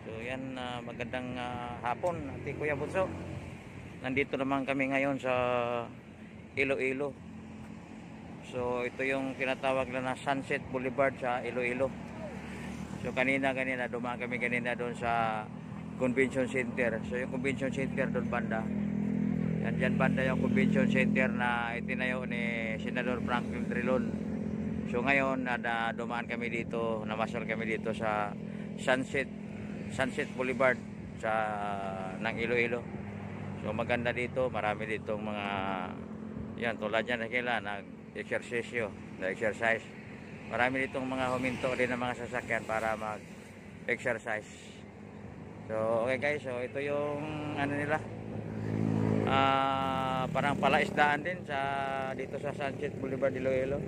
So yan, magandang hapon, Ate Kuya Bunso. Nandito naman kami ngayon sa Iloilo. So ito yung tinatawag na Sunset Boulevard sa Iloilo. So kanina dumaan kami kanina doon sa Convention Center. So yung Convention Center doon banda. Yan dyan banda yung Convention Center na itinayo ni Senador Franklin Drilon. So ngayon dumaan kami dito, namasyal kami dito sa Sunset Boulevard ng Iloilo. So maganda dito, marami ditong mga yan tulad yan nag-exercise. Marami ditong mga huminto din ng mga sasakyan para mag-exercise. So okay guys, so ito yung ano nila. Parang palaisdaan din dito sa Sunset Boulevard Iloilo.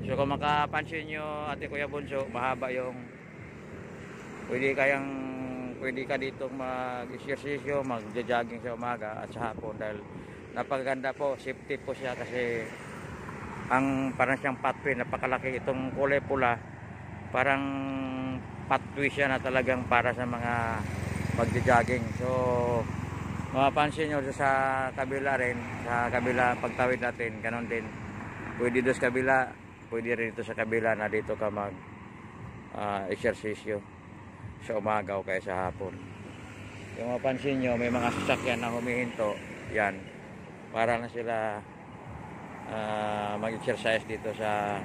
So kung makapansin nyo, Ate Kuya Bunso, mahaba yung pwede ka dito mag-exercisyo, mag-jogging sa umaga at sa hapon dahil napakaganda po, safety po siya kasi parang siyang pathway, napakalaki itong kulay pula, parang pathway siya na talagang para sa mga mag-jogging. So mapapansin nyo sa kabila rin, sa kabila pagtawid natin, ganon din, pwede doon sa kabila, pwede rin ito sa kabila na dito ka mag-exercisyo sa umaga o kaya sa hapon. Yung mapansin nyo, may mga sasakyan na humihinto, yan, para na sila mag-exercise dito sa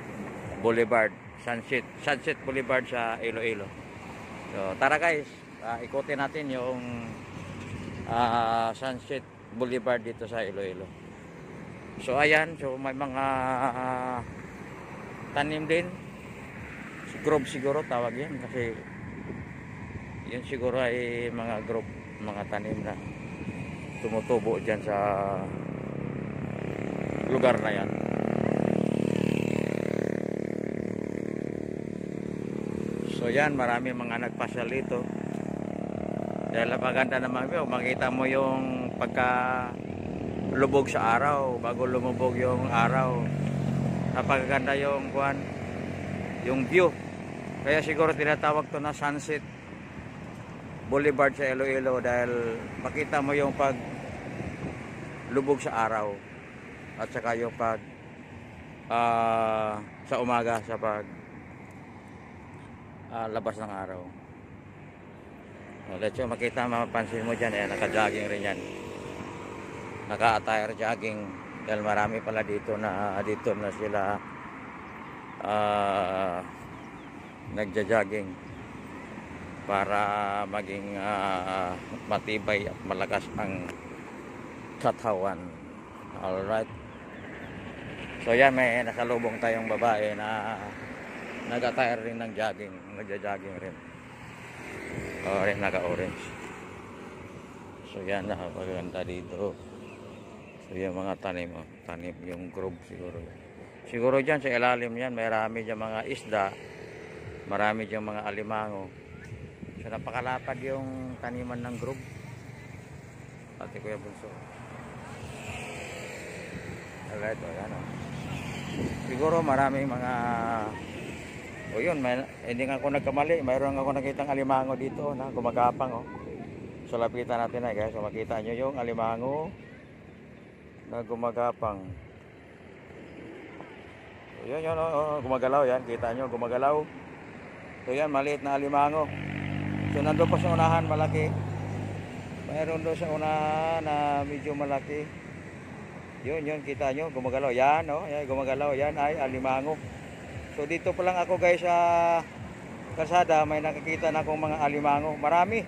Boulevard, Sunset Boulevard sa Iloilo. So tara guys, ikutin natin yung Sunset Boulevard dito sa Iloilo. So ayan, so may mga tanim din, grove siguro tawag yan kasi yun siguro ay mga group, mga tanim na tumutubo dyan sa lugar na yan. So yan, marami mga nagpasyal dito dahil napaganda naman yun, makita mo yung pagka lubog sa araw bago lumubog yung araw, napaganda yung view, kaya siguro tinatawag to na Sunset Boulevard sa Iloilo dahil makita mo yung pag lubog sa araw at saka yung pag sa umaga sa pag labas ng araw. Let's makita, mapapansin mo dyan, naka-jogging rin yan, naka-attire jogging dahil marami pala dito na sila nagja-jogging para maging matibay at malakas ang katawan. Alright. So yan, may nasalubong tayong babae na nag-attire rin ng jogging, nagja-jogging rin. Rin naka-orange. So yan, napaganda dito. So yung mga tanim yung grove siguro dyan sa ilalim yan, marami dyan mga isda, marami dyan mga alimango. So napakalapad yung taniman ng grove, Ate Kuya Bunso. Alright, yan siguro maraming mga yun, hindi nga ako nagkamali, mayroon ako nakitang alimango dito na gumagapang So lapitan natin guys, so makita nyo yung alimango na gumagapang. So yun, gumagalaw yan, kita nyo gumagalaw. So yan, maliit na alimango. So nandun pa sa unahan malaki, mayroon doon sa unahan na medyo malaki. Yun kita nyo gumagalaw yan, yan gumagalaw, yan ay alimango. So dito pa lang ako guys sa kalsada, may nakikita na akong mga alimango, marami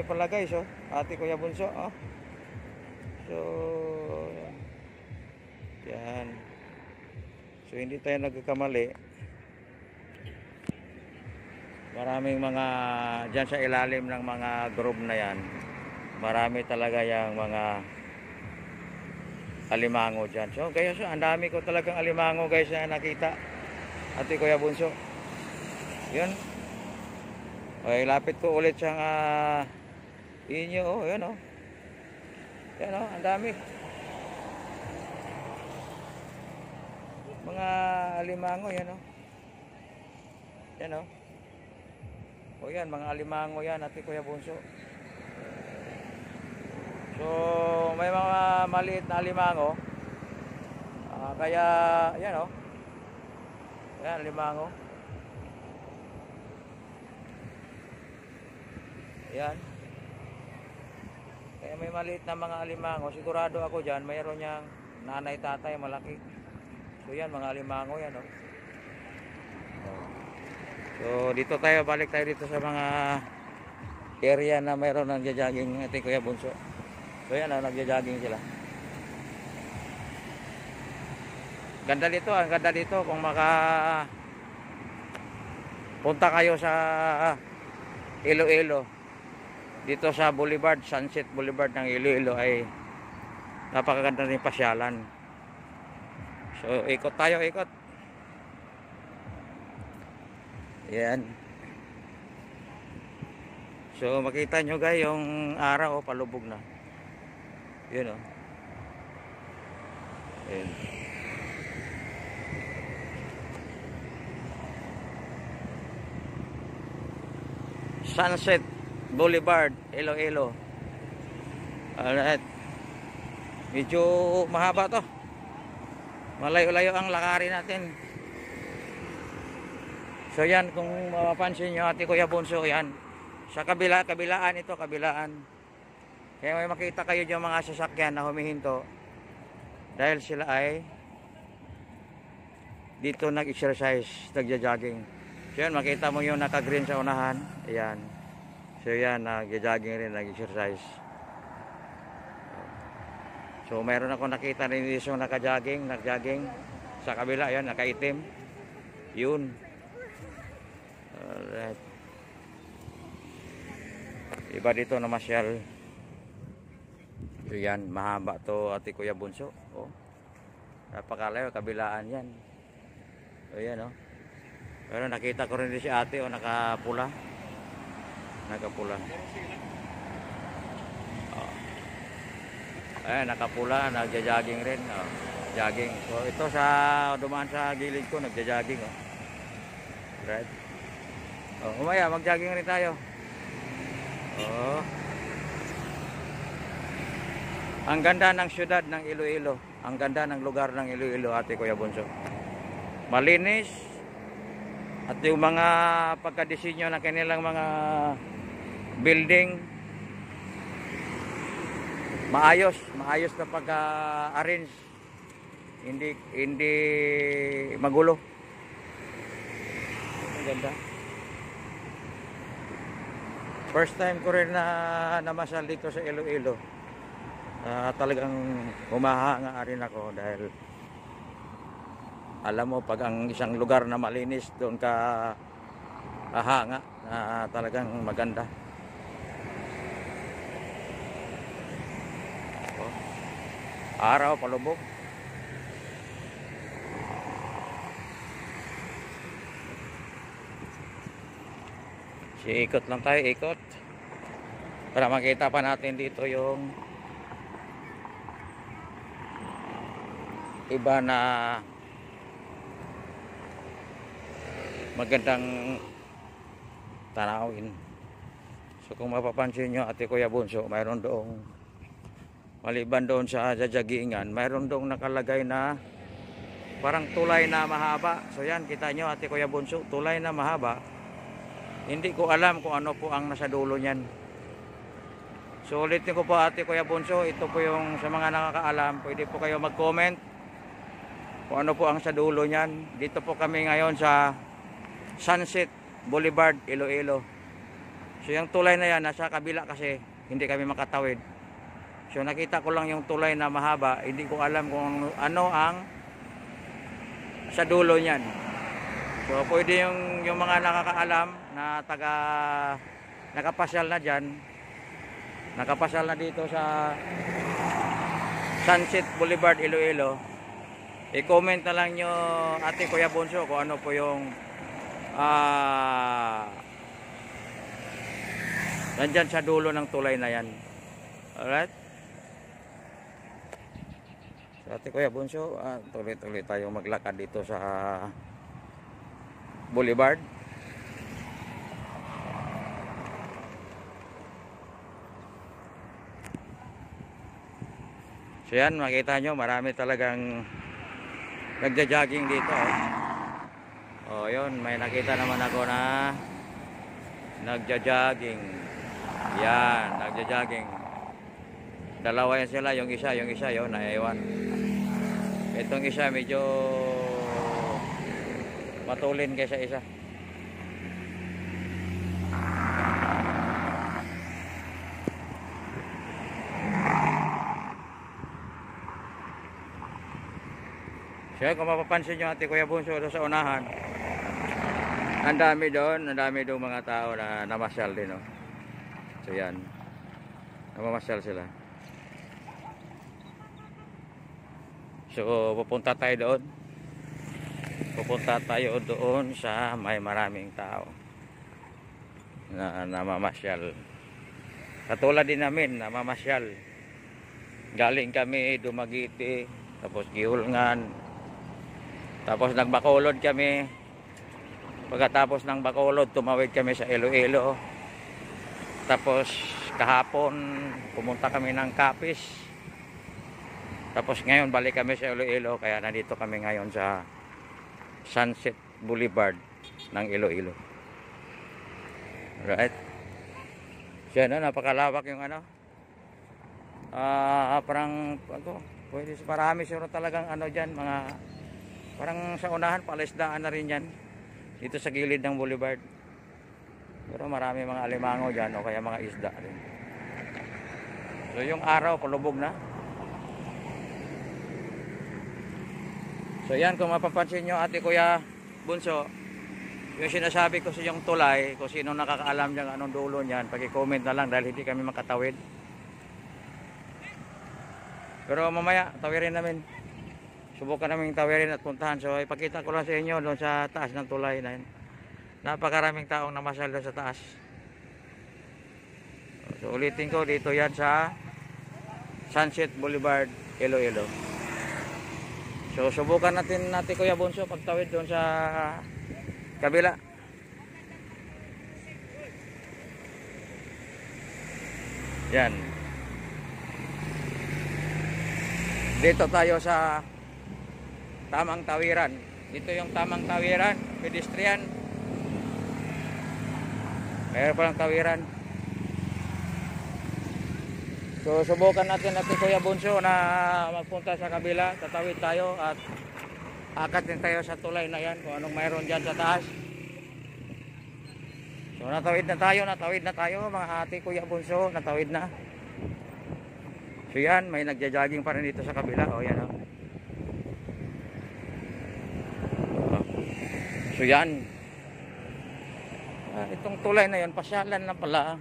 pala guys, Ate Kuya Bunso. So yan, so hindi tayo nagkakamali. Maraming mga dyan sa ilalim ng mga grove na yan, marami talaga yung mga alimango dyan. So kaya ang dami ko talagang alimango guys na nakita, Ate Kuya Bunso. Yun, okay, lapit ko ulit siyang inyo. Yan yan ang dami mga alimango, yan yan O yan, mga alimango yan, ate Kuya Bunso. So, may mga maliit na alimango. Kaya, yan o. Yan, alimango. Yan. Kaya may maliit na mga alimango. Sigurado ako dyan, mayroon niyang nanay, tatay, malaki. So, yan, mga alimango yan o. So dito tayo, balik tayo dito sa mga area na mayroon nagja-jogging ate Kuya Bunso. So yan, nagja-jogging sila. Ganda dito, ang ganda dito kung punta kayo sa Iloilo. Dito sa Boulevard, Sunset Boulevard ng Iloilo ay napakaganda rin pasyalan. So ikot tayo, ikot. Yan. So makita nyo guys yung araw palubog na. Yun o. Yan. Sunset Boulevard, Iloilo. Alright. Medyo mahaba to. Malayo-layo ang lakarin natin. So yan, kung mapapansin nyo ate Kuya Bunso, yan. Sa kabilaan ito, kabilaan. Kaya may makita kayo dyan mga sasakyan na humihinto. Dahil sila ay dito nag-exercise, nagja-jogging. So yan, makita mo yung naka-green sa unahan. Ayan. So yan, nagja-jogging rin, nag-exercise. So mayroon ako nakita rin dito yung naka-jogging, nag-jogging. Sa kabila, yan, naka-itim. Yun. Alright. Iba dito na masyal. So yan, mahaba to ate Kuya Bunso. Oh. Napakalayo, kabilaan yan. So yan oh. Pero nakita ko rin din si ate oh, nakapula. Nakapula. Oh. Ayan, nakapula, nagja-jogging rin. Oh. Jogging. So ito sa dumaan sa gilid ko, nagja-jogging oh. Right. Oh, umaya, mag-jogging rin tayo. Oh. Ang ganda ng syudad ng Iloilo. Ang ganda ng lugar ng Iloilo, ate Kuya Bunso. Malinis. At yung mga pagkadisenyo ng kanilang mga building, maayos na pagka-arrange. Hindi magulo. Ang ganda. First time ko rin na namasal dito sa Iloilo. Talagang humahanga rin ako dahil alam mo pag ang isang lugar na malinis doon ka hanga na talagang maganda. Araw palubog. Ikot lang tayo, ikot para makita pa natin dito yung iba na magandang tanawin. So kung mapapansin nyo ate Kuya Bunso, mayroon doong maliban doon sa jajagingan, mayroon doong nakalagay na parang tulay na mahaba. So yan, kita nyo ate Kuya Bunso, tulay na mahaba. Hindi ko alam kung ano po ang nasa dulo niyan. So ulitin ko po ate Kuya Bunso, ito po yung sa mga nakakaalam, pwede po kayo mag-comment kung ano po ang sa dulo niyan. Dito po kami ngayon sa Sunset Boulevard, Iloilo. So yung tulay na yan, nasa kabila kasi hindi kami makatawid. So nakita ko lang yung tulay na mahaba, hindi ko alam kung ano ang sa dulo niyan. So pwede yung mga nakakaalam na nakapasyal na dyan, nakapasyal na dito sa Sunset Boulevard, Iloilo, i-comment na lang nyo ate Kuya Bunso kung ano po yung nandyan sa dulo ng tulay na yan. Alright, so ate Kuya Bunso, tuloy-tuloy tayo maglakad dito sa Boulevard. So yan, makita nyo, marami talagang nagja-jogging dito. Oh, yun, may nakita naman ako na nagja-jogging. Yan, nagja-jogging. Dalawa yan sila, yung isa yun, naiwan. Itong isa medyo matulin kaysa isa. So kung mapapansin nyo, Ate Kuya Bunso doon sa unahan, ang dami doon mga tao na namasyal din, oh. So yan, namamasyal sila. So pupunta tayo doon sa may maraming tao na namamasyal. Katulad din namin, namamasyal. Galing kami Dumaguete, tapos Gihulngan, tapos nagbacolod kami. Pagkatapos ng Bacolod, tumawid kami sa Iloilo. Tapos kahapon pumunta kami ng Capiz. Tapos ngayon balik kami sa Iloilo, kaya nandito kami ngayon sa Sunset Boulevard ng Iloilo. Right? Siya na, napakalawak yung ano. Parang pwede marami siguro talagang ano diyan, mga parang sa unahan palaisdaan na rin yan dito sa gilid ng boulevard. Pero marami mga alimango dyan o kaya mga isda rin. So yung araw palubog na. So yan, kung mapapansin nyo, Ate Kuya Bunso, yung sinasabi ko sa yung tulay, kung sino nakakaalam dyan anong dulo nyan, pag-i-comment na lang dahil hindi kami makatawid. Pero mamaya tawirin namin. Subukan namin tawirin at puntahan. So ipakita ko lang sa inyo doon sa taas ng tulay na yun. Napakaraming taong namasyal doon sa taas. So ulitin ko, dito yan sa Sunset Boulevard, Iloilo. So subukan natin Kuya Bunso pagtawid doon sa kabila. Yan. Dito tayo sa tamang tawiran. Dito yung tamang tawiran, pedestrian. Mayroon palang tawiran. So subukan natin Kuya Bunso na magpunta sa kabila. Tatawid tayo at akat din tayo sa tulay na yan kung anong mayroon dyan sa taas. So natawid na tayo mga Ate Kuya Bunso, natawid na. So yan, may nagja-jogging pa rin dito sa kabila. O yan, o. So yan, itong tulay na yun, pasyalan na pala.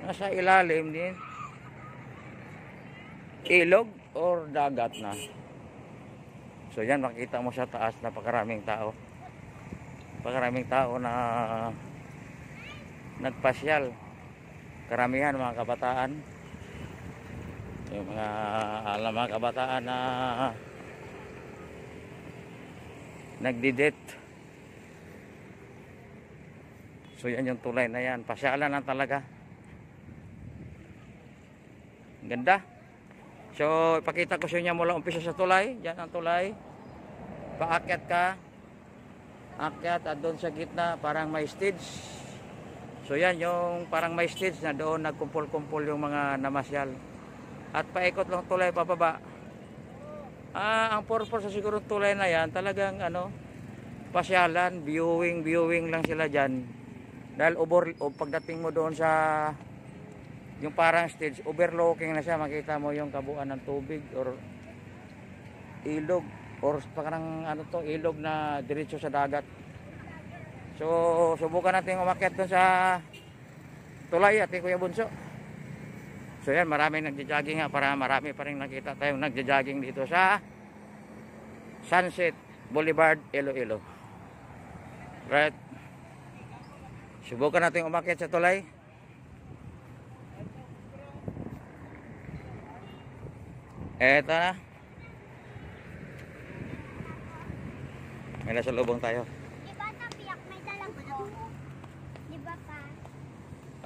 Nasa ilalim din, ilog or dagat na. So yan, makikita mo sa taas, napakaraming tao. Napakaraming tao na nagpasyal. Karamihan mga kabataan. Yung mga kabataan na nagdi-date. So yan yung tulay na yan, pasyalan lang talaga. Ganda. So ipakita ko sa inyo mula umpisa sa tulay. Yan ang tulay. Paakyat ka, akyat at doon sa gitna parang may stage. So yan yung parang may stage na doon nagkumpul-kumpul yung mga namasyal. At paikot lang tulay pababa. Ang purpose sa siguro tulay na yan, talagang ano, pasyalan, viewing lang sila dyan. Dahil pagdating mo doon sa yung parang stage, overlooking na siya, makita mo yung kabuuan ng tubig or ilog or parang ano to, ilog na diretso sa dagat. So subukan natin umakyat doon sa tulay, Ate Kuya Bunso. So yan, maraming nagja-jogging nga, para marami pa rin nakita tayong nagja-jogging dito sa Sunset Boulevard, Iloilo. Right. Subukan natin umakyat sa tulay. Eto na. May nasa lubong tayo. Diba tapiyak may dalang ano? Diba pa?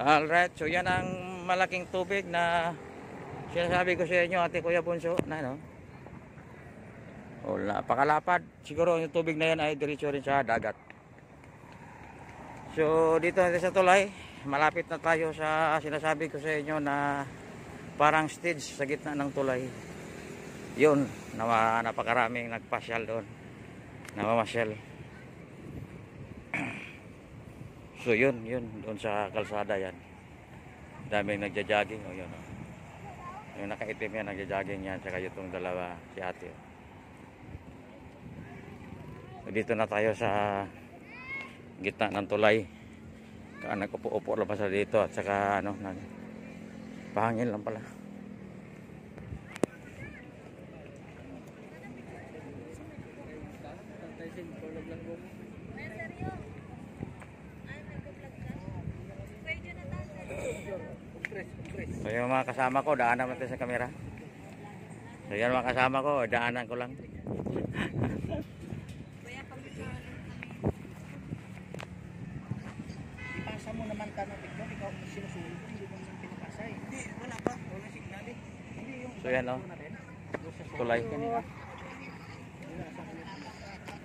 Alright, so yan ang malaking tubig na Sinasabi ko sa inyo, ate Kuya Bunso, na ano? O, napakalapad. Siguro yung tubig na yan ay diretso rin sa dagat. So, dito natin sa tulay, malapit na tayo sa sinasabi ko sa inyo na parang stage sa gitna ng tulay. Yun, napakaraming nagpasyal doon. Namamasyal. So, yun, doon sa kalsada yan. Daming nagja-jogging. O, yun, o. Yung nakaitim yan, nagja-jogging yan. Saka itong dalawa, si ate. So, dito na tayo sa gitna ng tulay. Nagpupo-upo lang pa sa dito. At saka, ano, pahangin lang pala. So yung mga kasama ko, daanan natin sa kamera. So yan mga kasama ko, daanan ko lang. Ipasa mo naman ka na picture, ikaw sinusunod, hindi mo naman pinapasa eh. Hindi, wala pa, wala signal eh. Hindi yung So yan o, tulay.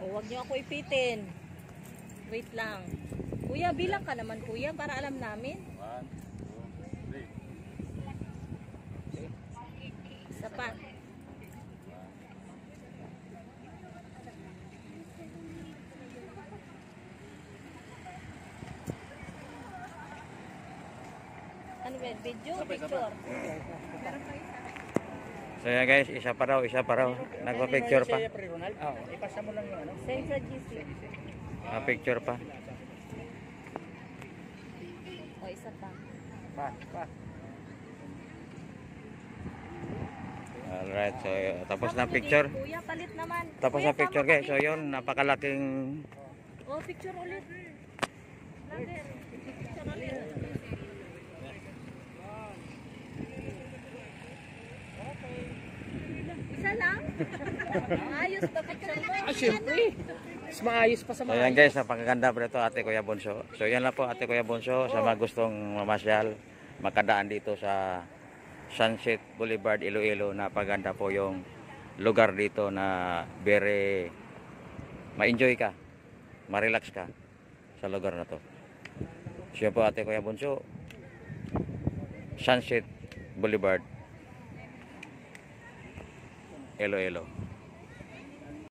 O, wag niyo ako ipitin. Wait lang. Kuya, bilang ka naman kuya para alam namin. 1, 2, 3. Isa pa. Ano ba? Video? Picture? So yan guys, isa pa raw. Nagpa-picture pa. Oo, ipasa mo lang yung ano. Send sa GC. Picture pa. O, isa pa. Pa. Alright, so tapos na picture. Kuya, palit naman. Tapos Kuya, na picture tama guys. So yun, napakalaking. O, picture ulit. Vlogger. Picture ulit. Isa lang? Ayos ba picture mo? Siyempre. Mas maayos pa sa So yan guys, napakaganda po ito ate Kuya Bunso. So yan lang po ate Kuya Bunso sa mga gustong mamasyal, makadaan dito sa Sunset Boulevard, Iloilo. Napaganda po yung lugar dito na very ma-enjoy ka, ma-relax ka sa lugar na to. So yan po ate Kuya Bunso, Sunset Boulevard, Iloilo.